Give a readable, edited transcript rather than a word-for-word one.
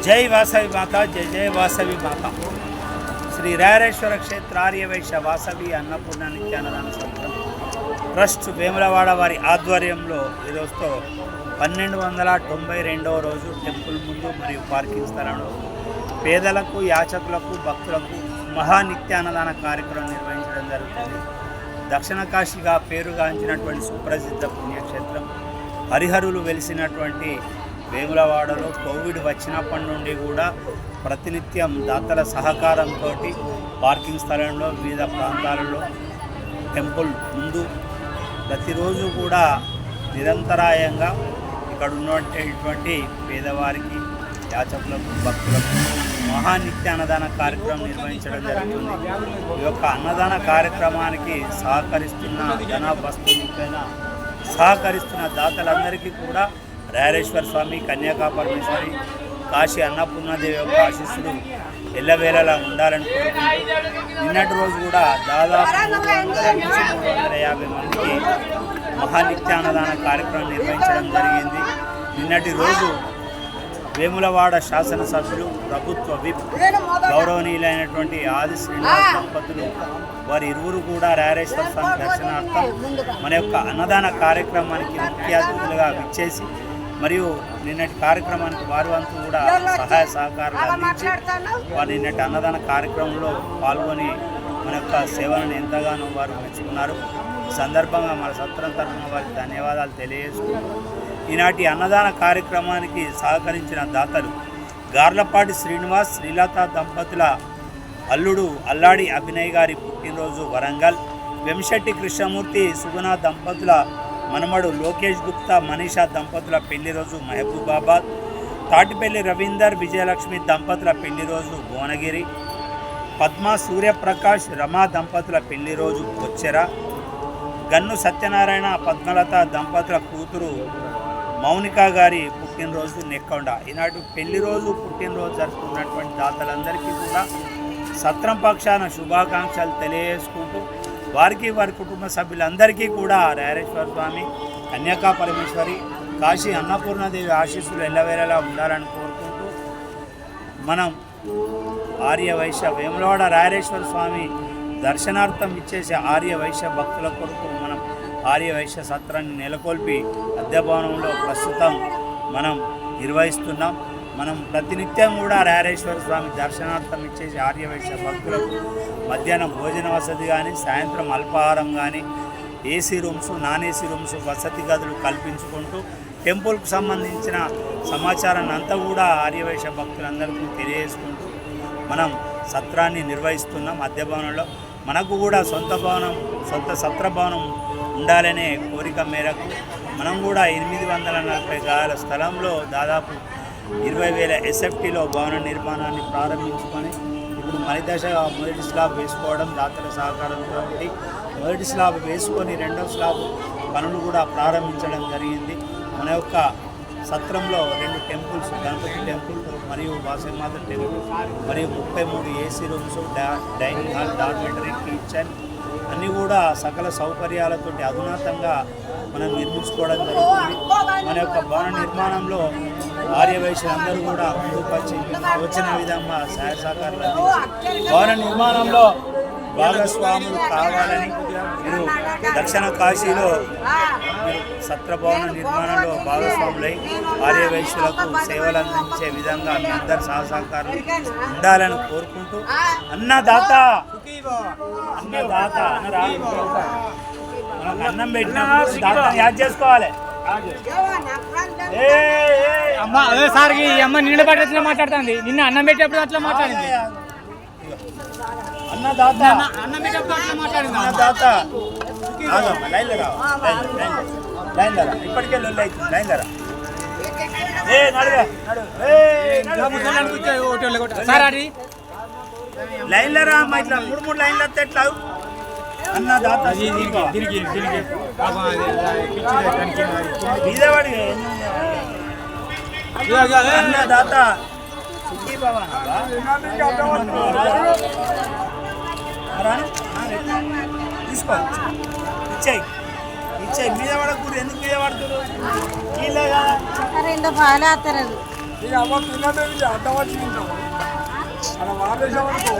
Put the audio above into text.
జై వాసవి మాత, జై జై వాసవి మాత. శ్రీ రాయరేశ్వర క్షేత్ర ఆర్యవైశ్య వాసవి అన్నపూర్ణ నిత్యాన్నదాన సంస్థ ట్రస్ట్ వేములవాడ వారి ఆధ్వర్యంలో ఈరోజుతో 1292వ రోజు టెంపుల్ ముందు మరియు పార్కింగ్ స్థలంలో పేదలకు, యాచకులకు, భక్తులకు మహానిత్యాన్నదాన కార్యక్రమం నిర్వహించడం జరుగుతుంది. దక్షిణ కాశీగా పేరుగాంచినటువంటి సుప్రసిద్ధ పుణ్యక్షేత్రం హరిహరులు వెలిసినటువంటి వేములవాడలో కోవిడ్ వచ్చినప్పటి నుండి కూడా ప్రతినిత్యం దాతల సహకారంతో పార్కింగ్ స్థలంలో వివిధ ప్రాంతాలలో టెంపుల్ ముందు ప్రతిరోజు కూడా నిరంతరాయంగా ఇక్కడ ఉన్నటువంటి పేదవారికి, యాచకులకు, భక్తులకు మహానిత్యాన్నదాన కార్యక్రమం నిర్వహించడం జరుగుతుంది. ఈ యొక్క అన్నదాన కార్యక్రమానికి సహకరిస్తున్న వస్తువులపైన సహకరిస్తున్న దాతలందరికీ కూడా రాయరేశ్వర స్వామి, కన్యాకా పరమేశ్వరి, కాశీ అన్నపూర్ణాదేవి యొక్క ఆశీస్సులు ఎల్లవేళలా ఉండాలని కోరుకుంటూ నిన్నటి రోజు కూడా దాదాపు 300-350 మందికి మహానిత్యాన్నదాన కార్యక్రమం నిర్వహించడం జరిగింది. నిన్నటి రోజు వేములవాడ శాసనసభ్యులు, ప్రభుత్వ విప్ గౌరవనీయులైనటువంటి ఆది శ్రీనివాస్ దంపతులు వారి ఇరువురు కూడా రాయరేశ్వర స్వామి దర్శనార్థం మన యొక్క అన్నదాన కార్యక్రమానికి ముఖ్య అతిథులుగా విచ్చేసి మరియు నిన్నటి కార్యక్రమానికి వారి వంతు కూడా సహాయ సహకారాలు అందించి వారు నిన్నటి అన్నదాన కార్యక్రమంలో పాల్గొని మన యొక్క సేవలను ఎంతగానో వారు మెచ్చుకున్నారు. ఈ సందర్భంగా మన సత్రం తరఫున వారికి ధన్యవాదాలు తెలియజేసుకుంటూ ఈనాటి అన్నదాన కార్యక్రమానికి సహకరించిన దాతలు గార్లపాటి శ్రీనివాస్, శ్రీలత దంపతుల అల్లుడు అల్లాడి అభినయ్ గారి పుట్టినరోజు వరంగల్, వెంశెట్టి కృష్ణమూర్తి, సుగుణ దంపతుల మనమడు లోకేష్ గుప్తా, మనీషా దంపతుల పెళ్లి రోజు మహబూబాబాద్, తాటిపల్లి రవీందర్, విజయలక్ష్మి దంపతుల పెళ్లి రోజు భువనగిరి, పద్మ సూర్యప్రకాష్, రమా దంపతుల పెళ్లి రోజు కొచ్చెర, గన్ను సత్యనారాయణ, పద్మలత దంపతుల కూతురు మౌనిక గారి పుట్టినరోజు నెక్కొండ. ఈనాటి పెళ్లి రోజు, పుట్టినరోజు జరుపుకున్నటువంటి దాతలందరికీ కూడా సత్రం పక్షాన శుభాకాంక్షలు తెలియజేసుకుంటూ వారికి, వారి కుటుంబ సభ్యులందరికీ కూడా రాయరేశ్వర స్వామి, కన్యాకా పరమేశ్వరి, కాశీ అన్నపూర్ణాదేవి ఆశీస్సులు ఎల్లవేళలా ఉండాలని కోరుకుంటూ మనం ఆర్యవైశ్య వేములవాడ రాయరేశ్వర స్వామి దర్శనార్థం ఇచ్చేసే ఆర్యవైశ్య భక్తుల కొరకు మనం ఆర్యవైశ్య సత్రాన్ని నెలకొల్పి అద్దె భవనంలో ప్రస్తుతం మనం నిర్వహిస్తున్నాం. మనం ప్రతినిత్యం కూడా రాయరేశ్వర స్వామి దర్శనార్థం ఇచ్చేసి ఆర్యవైశ్య భక్తులకు మధ్యాహ్నం భోజన వసతి కానీ, సాయంత్రం అల్పాహారం కానీ, AC rooms, non AC rooms, వసతి గదులు కల్పించుకుంటూ టెంపుల్కు సంబంధించిన సమాచారాన్ని అంతా కూడా ఆర్యవైశ్య భక్తులందరికీ తెలియజేసుకుంటూ మనం సత్రాన్ని నిర్వహిస్తున్నాం. అద్దె భవనంలో మనకు కూడా సొంత సత్ర భవనం ఉండాలనే కోరిక మేరకు మనం కూడా 840 గజాల స్థలంలో దాదాపు 20,000 SFTలో భవన నిర్మాణాన్ని ప్రారంభించుకొని ఇప్పుడు మరిదశగా మొదటి స్లాబ్ వేసుకోవడం దాతల సహకారంతో మొదటి స్లాబ్ వేసుకొని రెండవ స్లాబ్ పనులు కూడా ప్రారంభించడం జరిగింది. మన యొక్క సత్రంలో 2 టెంపుల్స్, గణపతి టెంపుల్ మరియు వాసవిమాత టెంపుల్ మరియు 33 AC rooms, dining hall, dormitory, kitchen అన్నీ కూడా సకల సౌకర్యాలతో అధునాతంగా మనం నిర్మించుకోవడం జరుగుతుంది. మన యొక్క భవన నిర్మాణంలో ఆర్యవైశ్యులందరూ కూడా ముందుకు వచ్చి వచ్చిన విధంగా సహాయ సహకారాలు అందించి భవన నిర్మాణంలో భాగస్వాములు కావాలని మీరు దక్షిణ కాశీలో మీరు సత్రభవన నిర్మాణంలో భాగస్వాములై ఆర్యవైశ్యులకు సేవలు అందించే విధంగా మీ అందరి సహకారాలు ఉండాలని కోరుకుంటూ అన్నదాత మనకు అన్నం పెట్టిన దాతని యాద్ చేసుకోవాలి. అమ్మ అదే సార్ ఈ అమ్మ నిన్న పట్ల మాట్లాడుతుంది, నిన్న అన్నం పెట్టేప్పుడు అట్లా మాట్లాడింది. అన్నదాత అన్నం పెట్టేప్పుడు అట్లా మాట్లాడింది. అన్నదాత ఇప్పటికే లొల్లి అవుతుంది. లైన్ ధర సార్ అది లైన్లో రా అమ్మా, ఇట్లా 3 లైన్లు వస్తే ఎట్లా అన్నదాత బీదవాడి అన్నదాత సుఖీ భవన్ తీసుకో, ఇచ్చేయి మీద పడకూడదు. ఎందుకు మీద పడుతున్నారు? రెండు పాలు ఇక అమ్మ తిన్నట్టు అడ్డం వచ్చి తింటాము అలా వాడేసామనుకో